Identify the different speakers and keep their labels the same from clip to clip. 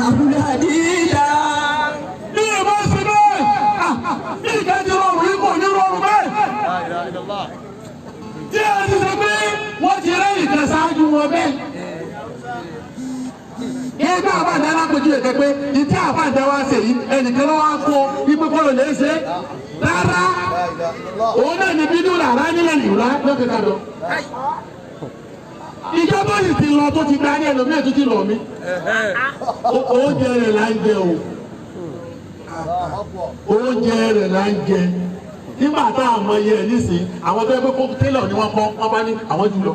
Speaker 1: àdìdá. Bí ìbá sí bẹ́ẹ̀, bí ìkẹ́jì rọrùn yìí kò ní rọrùn bẹ́ẹ̀. Tí a ti sọ pé wọ́n ti rẹ́ ìkan ṣáájú wọn bẹ́ẹ̀. Ẹgbẹ́ àbáǹdá alákojú ẹ̀kẹ́ pé ìtí àbáǹdá wá ṣe yìí ẹnìkan ló wá kó ipò kọ́lọ̀ lè ṣe rárá. Òun náà ní bínú rárá nílẹ̀ nìwúrá lókè kàdọ̀. Ìjọba yìí ti lọ tó ti gba ní ẹlòmíràn tó ti lọ mí. Oúnjẹ rẹ̀ là ń jẹ o. Oúnjẹ rẹ̀ là ń jẹ. Nígbà tá a mọ iye ẹ̀ nísìnyí, àwọn tó yẹ pé kókó télọ̀ ni wọ́n kọ́, wọ́n bá ní àwọn jù lọ.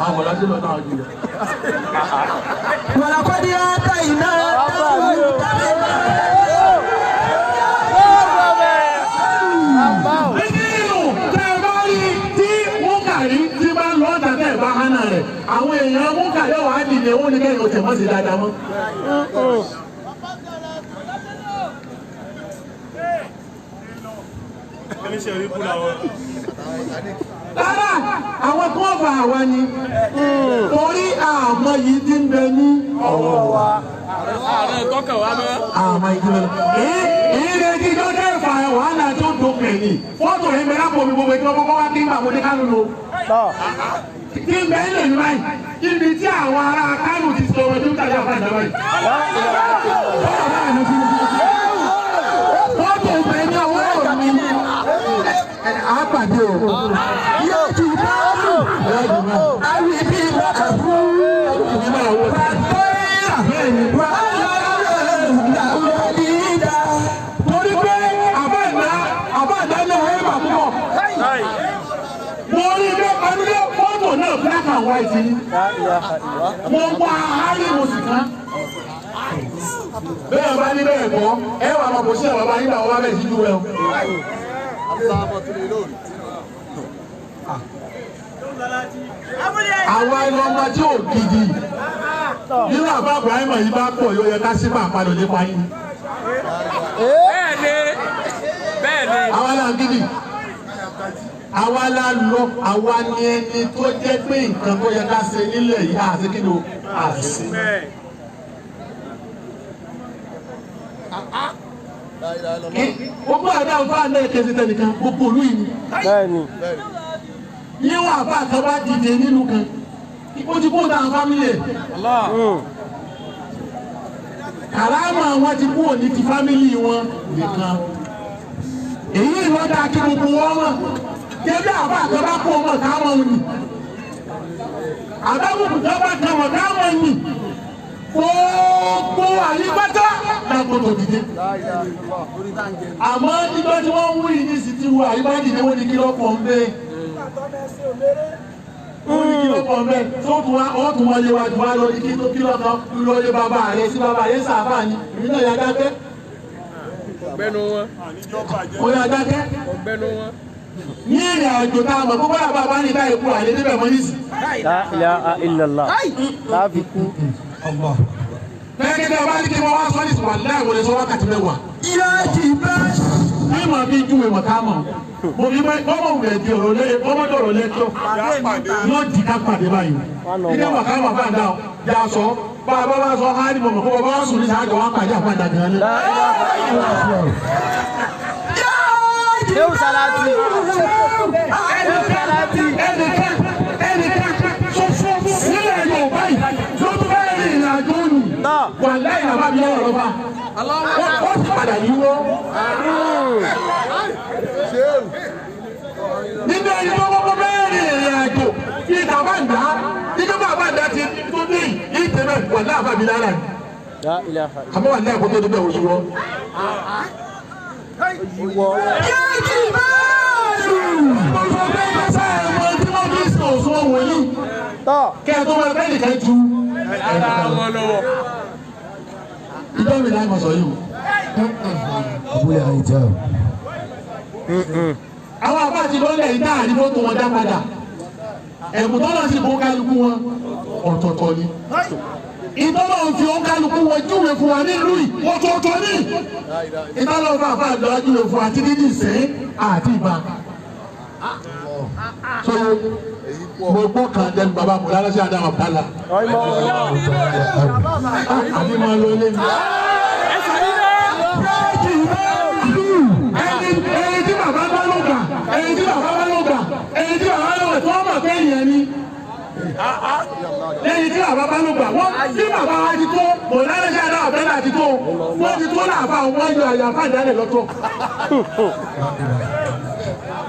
Speaker 1: Àwọn ọ̀la télọ̀ náà jù lọ.
Speaker 2: Wàlàkọ́dí ọ̀tá iná
Speaker 1: àwọn èèyàn mú kàyọ̀ wá dìde owó ní kẹ́yìn oṣù mọ́ sí dáadáa mọ́. Rárá, àwọn tó wọ́n fa àwa ni torí àmọ́ yìí ti ń bẹ ní ọwọ́ wa.
Speaker 3: Ààrẹ tọ́kẹ̀ wá mọ́.
Speaker 1: Àmọ́ yìí ti bẹ ní. Èyí lè di tó dé fa wàhálà tó dókè ní. Fọ́tò yẹn bẹ lápò mi gbogbo ìjọba kọ́kọ́ wá kí n gbà mo ní Kánò lò. Kí n bẹ́ẹ̀ lè ní báyìí, ibi tí àwọn ará Kánò ti sọ̀rọ̀ tó ń tàbí àbájá báyìí. Fọ́tò bẹ̀ ní ọwọ́ mi. Àpàdé o. Yóò ti bá lù. Àwọn ibi ìlú àbúrò. Ìgbìmọ̀ àwọn ọ̀sán. Bẹ́ẹ̀ni, wá. Torí pé àbáàdá ní ọ̀rẹ́ ìgbà púpọ̀. Mo rí ilé ọdúnlé fọ́tò náà black and white ni. Mo wá àárín mo sì kán. Bẹ́ẹ̀ bá ní bẹ́ẹ̀ kọ́, ẹ wà máa kò sí àwọn bàbá nígbà wọn bá bẹ̀ sí ju ẹ o. Àwọn ẹgbẹ́ ọmọ tí ò gidi nínú àbá Ibrahim yìí bá pọ̀ yóò yẹ ká sí pàpàdé nípa yín.
Speaker 3: Bẹ́ẹ̀ni.
Speaker 1: Àwa la gidi. Àwa la lọ, àwa ni ẹni tó jẹ́ pé nǹkan tó yẹ ká ṣe nílẹ̀ yìí àti kí ni o àṣì. Gbogbo àdá ọ̀fà náà kẹsì tẹnìkan gbogbo olú yìí.
Speaker 2: bẹ́ẹ̀ni.
Speaker 1: Níwọ̀n àbá kan bá dìde nínú kan, ó ti kó dáa fámílì ẹ̀. Kàrámà wọn ti kúrò ní ti fámílì wọn nìkan. Èyí ìwọ́dà kí gbogbo wọn mọ̀. Jẹ́bí àbá kan bá kó ọmọ káwọn ni. Àbábùkù tó bá kan ọmọ káwọn ni. Gbogbo àyípátá dàgbòtò dìde. Àmọ́ nígbà tí wọ́n ń wú yìí ní sí ti wo àyípá dìde wọ́n ní kí lọ́pọ̀ ń bẹ́ẹ̀. Wọ́n ní kí lọ́pọ̀ ń bẹ́ẹ̀ tó tún wá ọ́ tún wọlé wájú wá lórí kí tó kí lọ́kàn lórí bàbá rẹ̀ sí bàbá rẹ̀ sàbà ni. Èmi náà yà dákẹ́.
Speaker 3: Ọ̀gbẹ́nu wọn.
Speaker 1: Ó yà dákẹ́.
Speaker 3: Ọ̀gbẹ́nu wọn.
Speaker 1: Ní ìrìn àjò tá a mọ̀ gbogbo àbá bá ní báyìí kú àlè níbẹ̀ mọ́ nísì.
Speaker 2: La ilaha illallah. Láàfi kú.
Speaker 1: Lẹ́gẹ̀dẹ̀ bá ní kí wọ́n wá sọ ní ìsìnkú àlẹ́ ìwòlẹ̀ sọ wákàtí mẹ́wàá.
Speaker 2: Yóò ti bá.
Speaker 1: Ní ìmọ̀ bí júwe mọ̀ ká mọ̀. Mo fi mọ́ ọmọ rẹ̀ di ọ̀rọ̀ lé ọmọdé ọ̀rọ̀ lẹ́tọ́. Yóò di ká pàdé báyìí. Ilé wà ká wà fáńdà ọ̀ yà sọ. Bá a bá wá sọ á ní mọ̀mọ́ kó bá wá sùn ní sàájọ wá pàdé àpàdà gan-an.
Speaker 2: Yóò Salati.
Speaker 1: Ẹnìkan ṣoṣo nílẹ̀ Yorùbá yìí ló tún bẹ́ẹ̀ rìn ìrìn àjò nù. Wà lẹ́yìn àbá mi lọ́rọ̀ bá. Ó ti padà yíwọ́. Nínú ẹni tó kọ́kọ́ bẹ́ẹ̀ rìn ìrìn àjò bí bàbá ń dá nínú bàbá ń dá ti tó dé ìtẹ̀mẹ̀ wà láà bá mi lára. Àmọ́ wà lẹ́yìn àkótó níbẹ̀ òyìnbó. Kẹ́ẹ̀tọ́ wọn bẹ́ẹ̀ nìkan ju ìjọ́ mi láì mọ̀ sọ yìí. Àbúlé àìjẹ́ o. Àwọn àbá àti lọ́lẹ̀ yìí náà ní fótó wọn dá padà. Ẹ̀bùn tọ́lọ̀ sì fún kálukú wọn ọ̀tọ̀ọ̀tọ̀ ni. Ìtọ́lọ̀ ń fi kálukú wọn júwe fún wa nílùú yìí ọ̀tọ̀ọ̀tọ̀ ni. Ìtọ́lọ̀ fún àbá àjọ júwe fún àti dídì sẹ́yìn àti ìbá. So mo gbọ́ kan dẹnu bàbá mo lálẹ́ sí Adamu Abdallah. àbí máa lọ ilé mi. ẹni tí bàbá bá ló gbà ẹni tí bàbá bá ló gbà ẹni tí bàbá ló gbà tí wọ́n mọ̀ pé èèyàn ni. lẹ́yìn tí bàbá bá ló gbà wọ́n tí bàbá wa ti tó mo lálẹ́ sí Adamu Abdallah ti tó wọ́n ti tó láàfà wọ́n yọ àyàfà ìdálẹ̀ lọ́tọ̀.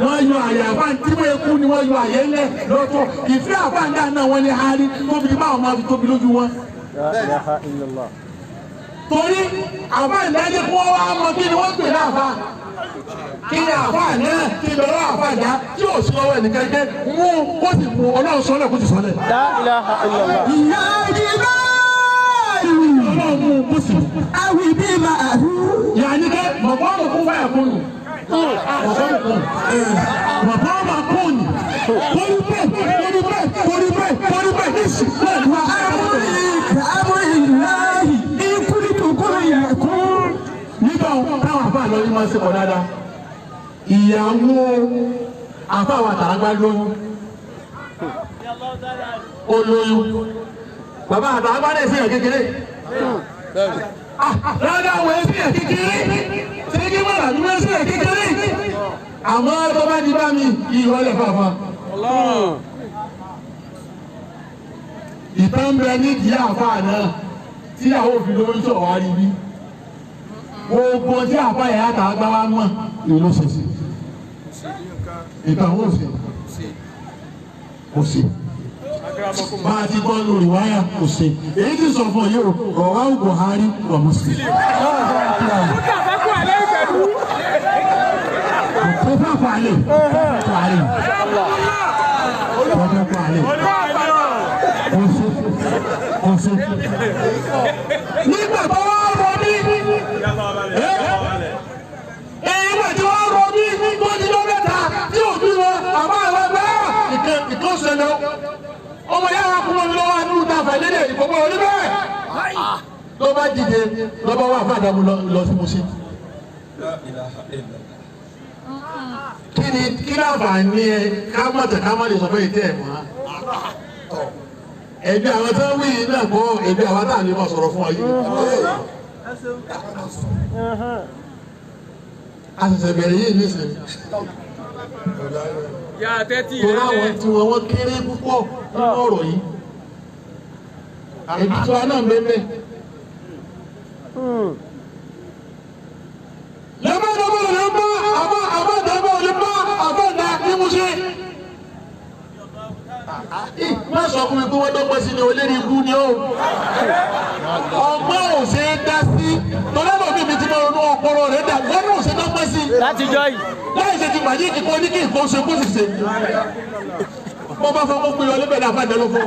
Speaker 1: wọ́n yọ àyàfà tí wọ́n kú ni wọ́n yọ àyẹ́lẹ̀ lọ́tọ̀ ìfẹ́ àfàǹdà náà wọ́n ní harí tóbi ní báwọn máa fi tóbi lójú wọn. torí àfàǹdà jẹ́ kó wá mọ kí ni wọ́n pè láàfà kí ni àfà náà kí ni ọlọ́ àfàǹdà tí ò sí lọ́wọ́ ẹnìkan jẹ́ mú kó sì mú ọlọ́run sọ́lẹ̀ kó sì sọ́lẹ̀.
Speaker 2: ìyá ìjìbá
Speaker 1: ọlọ́run mú kó sì mú.
Speaker 2: àwì bí màá rú.
Speaker 1: yàní kẹ́ mọ̀kọ́ ọ̀rùn fún fáyà kúnnù. Mọ̀kọ́ kúnnù. Torí bẹ́ẹ̀ ní sì.
Speaker 2: Amúlìláyì ìkúlìkùkúrú yẹ kún.
Speaker 1: Nígbà táwọn àfáà lọ ní máa ń ṣe pọ̀ dáadáa. Ìyàwó àfáà wa Tàràgbá lóyún. Ó lóyún. Bàbá Àtàràgbá náà sí ẹ̀ kékeré. Rárá àwọn ẹbí ẹ̀ kékeré. Ṣé kí wọ́n ràdúró sí ẹ̀ kékeré? Àmọ́ tó bá di bá mi ìrọ̀lẹ́ fàfà. Ìtàn bẹ ní ìdí àfáà náà tí àwọn òfin lórí sọ̀rọ̀ wá rí bí. Gbogbo tí àfáà yẹn Àtàràgbá wá mọ̀ ìlú ṣèṣì. Ìtàn ó ṣe. Kò sí. Bá a ti gbọ́ lórí wáyà kò sí. Èyí ti sọ fún yóò rọ̀wá Buhari wà Muslim. Nígbà tó wá rọ mí, nígbà tí wọ́n rọ mí tó ní lọ́mẹ́ta tí ò bí wọn, àmọ́ àwọn ẹgbẹ́ ìkọ́sẹ̀lẹ̀ ọmọ yàrá kúrò lọ́wọ́ nínú tàfà lédè ìfọwọ́ orí bẹ́ẹ̀. Ló bá dìde ló bá wà fún Àdàmú lọ sí Mùsí. Kí láǹfààní ẹ ká mọ̀tẹ̀ ká má lè sọ fún ìtẹ́ ẹ̀ mọ́. Ẹbí àwọn tó ń wí yìí náà kọ́ ẹbí àwọn tá à ní bá sọ̀rọ̀ fún ọ yìí. A ṣẹ̀ṣẹ̀ bẹ̀rẹ̀ yìí nísìnyí. Torí àwọn tí wọ́n kéré púpọ̀ nínú ọ̀rọ̀ yìí. Èbí tí wọ́n náà mẹ́mẹ́. Lẹ́mọ̀dọ́mọ̀ lè bá àbọ̀dàbọ̀ lè bá àbọ̀dà ní mo ṣe. Má sọ fún mi pé wọ́n dọ́gbọ́n sí ni olórí ikú ni ó. Ọgbọ́n ò ṣe é dá sí. Tọ́lẹ́bọ̀ mi ti máa ronú ọpọlọ rẹ̀ dà. Wọ́n náà ò ṣe dọ́gbọ́n sí.
Speaker 2: láti jọ yìí.
Speaker 1: Láì ṣe ti màjí kíkọ́ ní kí nǹkan ṣe kó sì ṣe. Mo bá fọ́ mọ́ pé lọ níbẹ̀ náà fàdé ló fọ́.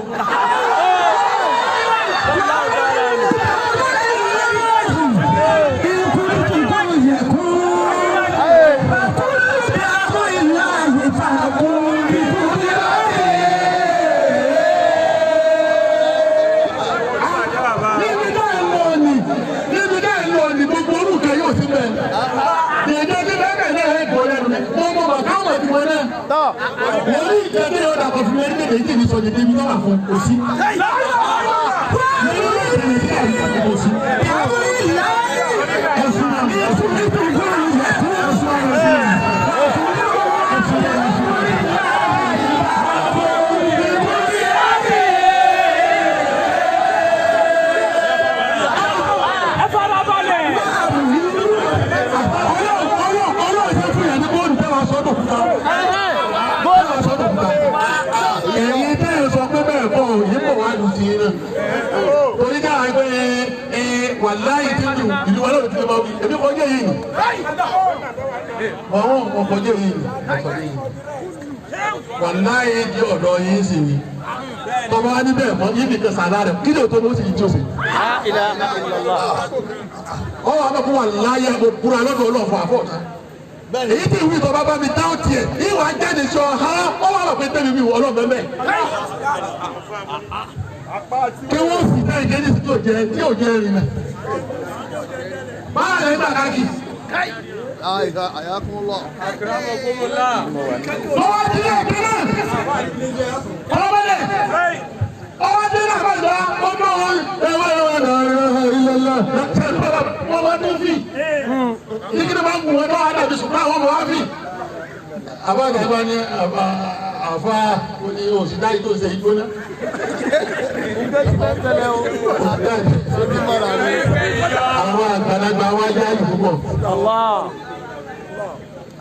Speaker 1: Wọ́n ní ìjẹ́bí yóò dàpọ̀ fún ẹni bèbè ìdí ìsọ̀ ní débi náà fún òsì. Torí ká àgbẹ̀ wàláyé tí jù ìlú wọn lọ́dún tí ó bá wí, èmi kọjá yìí. Wọ́n kọjá yìí. Wàláyé di ọ̀dọ́ yìí sì ni. Tọ́ba wá níbẹ̀ mọ́ yìí nìkan sàlá rẹ̀ kí lè tó ló sì yí tó sì. Ọwọ́ àbẹ̀ fún wàláyé mo búra lọ́dọ̀ ọlọ́ọ̀fọ̀ àfọ̀tá. Èyí tí ìwé ìtọ́ba bá mi dáhùn tiẹ̀, ìwà jáde sọ ha, ọwọ́ àbẹ̀ pé tẹ́mi mi wọ̀ ọlọ́ọ̀mẹ́mẹ́. Kí wọ́n sì dá ìjẹ́ni tí ò jẹ́ rìn náà. Máa rẹ̀ gbà káàkì.
Speaker 4: Ayakumullah.
Speaker 3: Akramakumullah.
Speaker 1: lọ́wọ́ ti lé ìpínlẹ̀ ọlọ́mọdé ọwọ́ ti lé àpàdé ọmọ wọn ẹwà ìlọ́lá wọ́n wá ní fi ní kí ni máa ń gùn wọn náà dàbí ṣùgbọ́n àwọn ọmọ wa fi. àbájá bá ní àfa oní òsì dáì tó ṣe igbó náà. àwọn àgbàlagbà wa yá ìlú púpọ̀.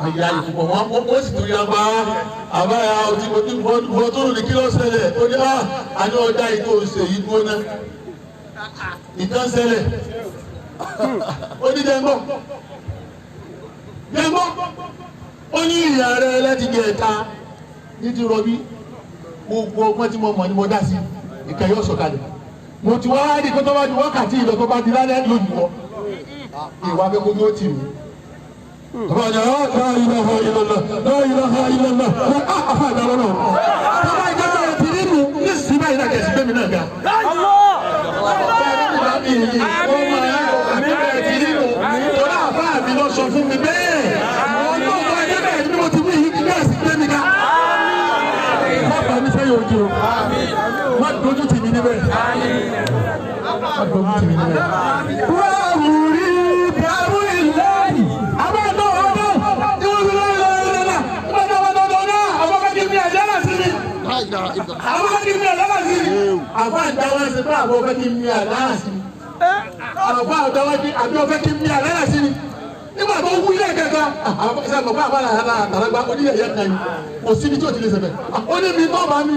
Speaker 1: Àyà ìfúnpọ̀ wọ́n sì tún yàgbá àbáyà ọtí bọ́ tó rùn ní kí ló ṣẹlẹ̀ ó ní àní ọjà ìtò ṣe yìí gbóná ìtàn ṣẹlẹ̀ ó ní dẹ́gbọ́ ó ní ìyá rẹ̀ láti jẹ ẹ̀ka ní ti rọbí gbogbo ọgbọ́n tí mo mọ̀ ní mo dá sí ìkà yóò sọ̀kalẹ̀ mo ti wá rí kó tó bá di wákàtí ìlọ tó bá di lálẹ́ lónìí wọ ìwà fẹ́ kó ní ó tì mí. Raja la ilaha illallah la ilaha illallah afa darana baba jama tirimu ni siba ina ke sibe mi na ga Allah tirimu ora afa mi lọ sọ fún mi bẹ́ẹ̀ Ọlọ́run bá jẹ́ bẹ́ẹ̀ ni mo ti wí yìí kí sibe mi ga àmín baba mi ṣe yojo àmín má dojú tì mí níbẹ̀ àmín má dojú tì mí níbẹ̀ wa muri babu illahi àbá àdáwọ́ sí pé àbọ̀ fẹ́ kí n mi àdáyà sí ni àbá àdáwọ́ sí àbí ọ̀fẹ́ kí n mi àdáyà sí ni nígbà tó wú ilé kẹta ṣe àgbà bá àbára àtàlágbá oníyẹ̀yẹ kan ni kò síbi tí ò ti lè sẹ̀fẹ̀ ó ní mi tọ́ bá mi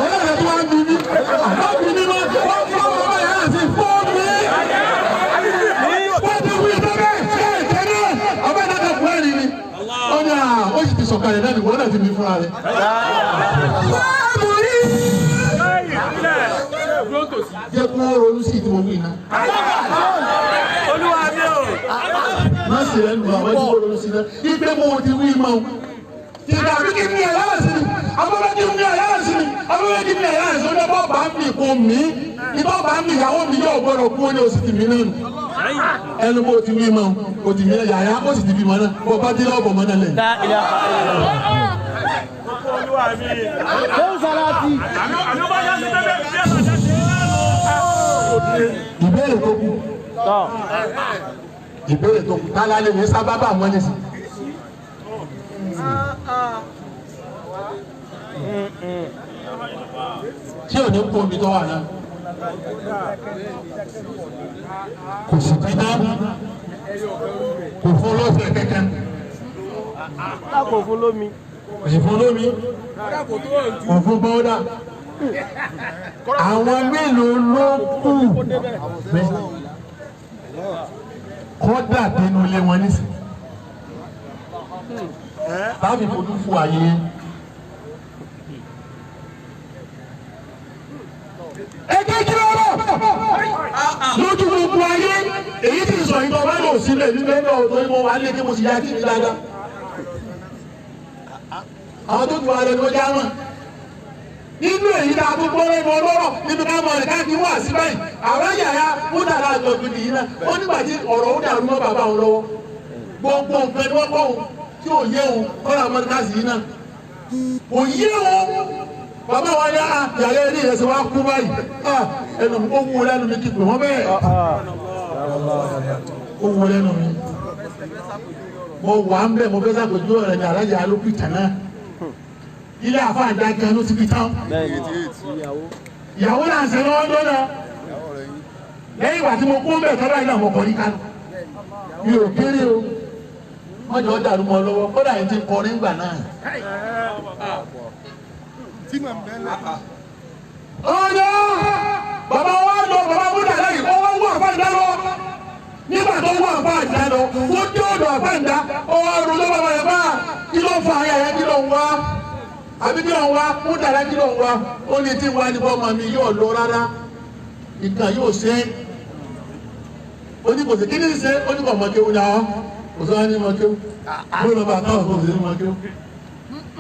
Speaker 1: ẹlẹ́sẹ̀ tí wọ́n bí mi wọ́n bí mi wọ́n fọ́ ọmọ yàrá sí fún mi wọ́n ti wú ilé bẹ́ẹ̀ ṣe ìtẹ́lẹ̀ ọbẹ̀ náà kẹ́ fún ẹ̀rí ni ó ní ó sì ti sọ̀kalẹ̀ náà ni wọ́n náà ti mi fúnra rẹ̀. Jẹ́ kó ronú sí ìtumọ̀ wí náà. Olúwa mi o. Má sì rẹ̀ nù àwọn tí kò ronú sí náà. Ipe mo ti wí mọ́. Ìgbà bí kí n mi ẹ̀yà sí ni, abọ́bẹ́ kí n mi ẹ̀yà sí ni, abọ́bẹ́ kí n mi ẹ̀yà sí ni, ọjọ́ bọ́ bá mi kò mí. Ìbá bá mi ìyàwó mi yóò gbọ́dọ̀ kú ní oṣù tì mí náà nù. Ẹnu bó ti wí mọ́, o ti mi ẹ̀yà yá, ó sì ti bí mọ́ náà, bó bá dé lọ́bọ̀ mọ́ náà lẹ̀. Olúwa mi. Ìbéèrè tó kù. Ìbéèrè tó kù. Tálá lè ní sábà bá wọn nísì. Tí ò ní kú omi tó wà náà. Kò sì bí náà. Kò fún lọ́sẹ̀ kẹ́kẹ́.
Speaker 2: Kò fún lómi.
Speaker 1: Kò sì fún lómi. Kò fún bọ́ọ̀dà. Àwọn mélòó ló kù kọ́dà tẹnu ilé wọn nísìn láti fojú fún ààyè ẹgbẹ́ kí ló rọ̀ lójú gbogbo ayé èyí tí sọ ìtọ́ bá lò sílẹ̀ nílé náà tó ní mo wà lé kí mo sì yá kí ní dáadáa àwọn tó tù wà lẹ́nu ọjà wọn nínú èyí tá a tó gbọ́ lẹ́nu ọlọ́rọ̀ níbi ká mọ̀ ẹ̀ká kí wọ́n àsí báyìí àwọn yàrá múdàlá àjọ̀gbìn nìyí náà ó nígbà tí ọ̀rọ̀ ó dàrú mọ́ bàbá òun lọ́wọ́ gbogbo nǹkan ni wọ́n kọ́ òun tí ò yé òun kọ́ra mọ́tíkàsì yìí náà kò yé òun bàbá wa yá yàrá eré ìrẹsì wa kú báyìí ẹnu ó wú lẹ́nu mi kí pè wọ́n bẹ́ẹ̀ ó wú lẹ́nu mi mo wà ń bẹ̀ mo fẹ́ sàpèjú ọ̀rẹ́ ní alájà alókùtà náà ilé àfáàjà gan ló ti fi tán ìyàwó náà ń ṣe lọ́wọ́ lọ́nà lẹ́yìn ìgbà tí mo kó bẹ̀ tọ́lá iná mo kọ̀ ní kánú mi ò kéré o wọ́n jọ dàrú mọ́ lọ́wọ́ kódà yìí ti kọrin gbà náà. ọ̀nà bàbá wa lọ bàbá múdà lẹ́yìn ó wọ́n wọ́ àfáàjà lọ nígbà tó wọ́ àfáàjà lọ ó dé ọ̀dọ̀ àfáàjà ó wá ronú lọ́wọ́ bàbá yẹn bá kí ló fa ayẹyẹ kí ló ń wá àbí kí ló ń wá mú dàrá kí ló ń wá ó ní tí wá ní bọ́ọ̀mà mi yóò lọ rárá ìkà yóò ṣe oníkòsí kí ní ṣe oníkò mọ̀kéwù ní àwọn kò sọ ní mọ̀kéwù bó lọ́ba àtàwọn kò sí ní mọ̀kéwù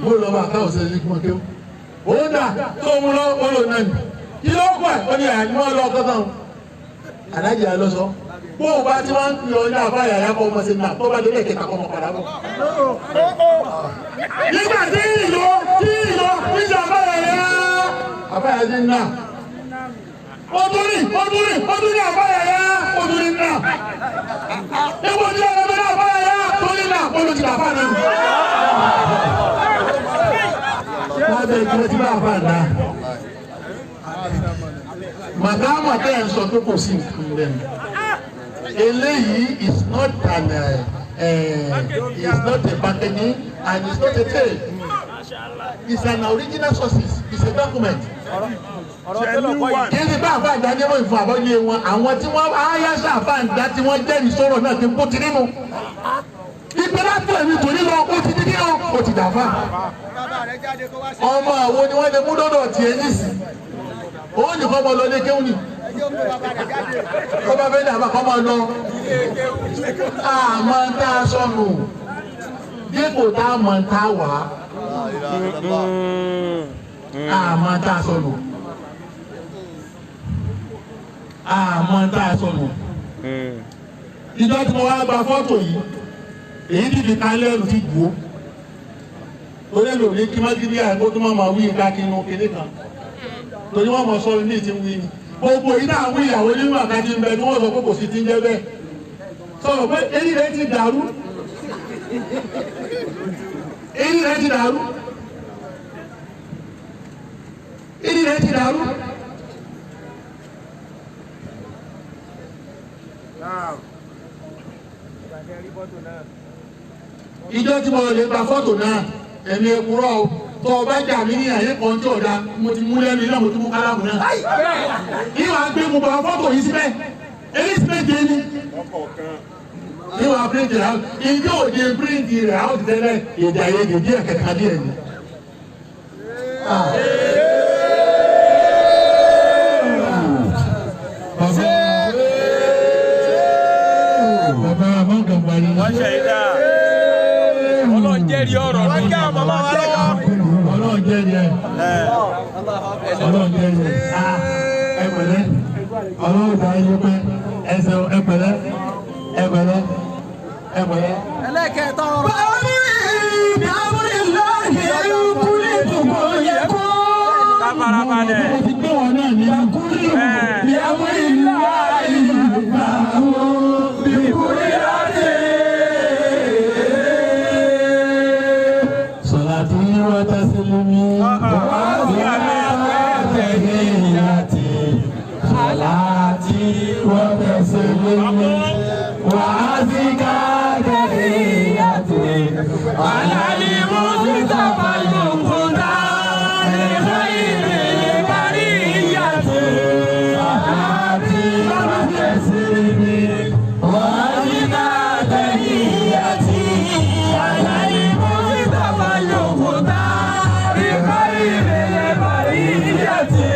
Speaker 1: bó lọ́ba àtàwọn sí ní mọ̀kéwù òun dà tó mú lọ olò náà ní kí ló pẹ̀ ó ní àyànmọ́ lọ kọ́tàn alájì àlọ́sọ bó o bá tí wọ́n ń pè ọ́ ní àbáyà yá kọ́ ọmọ sí náà tó bá dé lẹ́kẹ̀ẹ́ta kọ́ ọmọ padà bọ̀. nígbà tí ìlò níjà àbáyà yá àbáyà sí náà ọdún ní àbáyà yá ọdún ní náà ewu ní ọlọ́dún ní àbáyà yá ọdún ní náà ọdún ti àbá náà. lábẹ́ ìgbẹ́ tí bá àbá náà màdámà tẹ́ ẹ̀ ń sọ pé kò sí nǹkan lẹ́nu. Eléyìí is not a packaging and it's not a tale. It's an original sources. It's a document. Kí ni bá àbá ìdájọ́ mọ̀ ìfún àbọ̀yé wọn? Àwọn tí wọ́n ayáṣà àbá ìdá tí wọ́n jẹ́rìí sọ̀rọ̀ náà ti kó ti nínú. Ìpínlẹ̀ tó ẹ̀mí tò nílò ó ti dídí ó ti dàfà. Ọmọ àwọn ni wọ́n lè mú dọ́dọ̀ tiẹ̀ nísì. Ó ní kọ́ mọ lọ ní kéwù ni. Kọ́ bá fẹ́ dàbà kọ́ mọ lọ. Àmọ́ tá a sọnù. Dípò tá a mọ̀ tá a wà. Àmọ́ tá a sọnù. Àmọ́ tá a sọnù. Ìjọ tí mo wá gba fọ́tò yìí, èyí ti fi kan lẹ́rù ti gbó. Torí lò ní kí Mágídí àìkó tó máa wí nǹkan kí inú kéde kan. Torí wọ́n mọ̀ sọ ní ìtí wí ni. Gbogbo yìí náà wí ìyàwó nínú àkájí ń bẹ ní wọ́n sọ pé kò sí ti ń jẹ́ bẹ́ẹ̀. Sọ̀rọ̀ pé èyí rẹ̀ ti dàrú. Èyí rẹ̀ ti dàrú. Èyí rẹ̀ ti dàrú. Ìjọ tí mo lè gba fọ́tò náà, ẹ̀mí ẹ̀kúrọ̀ o. Tọ́ ọba jà mí ní àyè kan tí ọ̀dà mo ti mú lẹ́nu iná mo ti mú kálámù náà. Ìwà gbé mo bá fọ́tò yìí síbẹ̀. Èyí sì méje ni. Ìwà píríǹtì rẹ̀ ìjọ òde píríǹtì rẹ̀ àwọn ti tẹ́lẹ̀ èdè àyèdè díẹ̀ kẹta díẹ̀ ni. Bàbá àmọ́gàmbá ni.
Speaker 3: Wọ́n ṣe ìdá. Ọlọ́run jẹ́rìí ọ̀rọ̀ ní ìyá màmá wa lọ́wọ́.
Speaker 1: Ọlọ́run jẹ́rìí ẹ̀. Ọlọ́run jẹ́rìí ẹ̀. Ẹ pẹ̀lẹ́. Ọlọ́run dá yín pé ẹsẹ̀ ẹ pẹ̀lẹ́. Ẹ pẹ̀lẹ́. Ẹ pẹ̀lẹ́.
Speaker 2: ẹlẹ́kẹ̀ẹ́ta ọ̀rọ̀.
Speaker 1: Báwo ni ìdáwọ́lé lọ́ọ̀hìn ẹ̀rú kúlẹ̀ ìdùnnú yẹ kó?
Speaker 3: Tábàràbalẹ̀.
Speaker 1: Mo ti gbé wọn náà ní kúlẹ̀ ìyàwó ìlú àìyíká bí kúlẹ̀ láti. Salati wa taslimi wa tahiyati. Salati wa taslimi wa tahiyati. Ala al-Mustafa al-Muqtar khairil bariyati. Salati wa taslimi wa tahiyati. Ala al-Mustafa al-Muqtar khairil bariyati.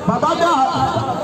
Speaker 4: Baba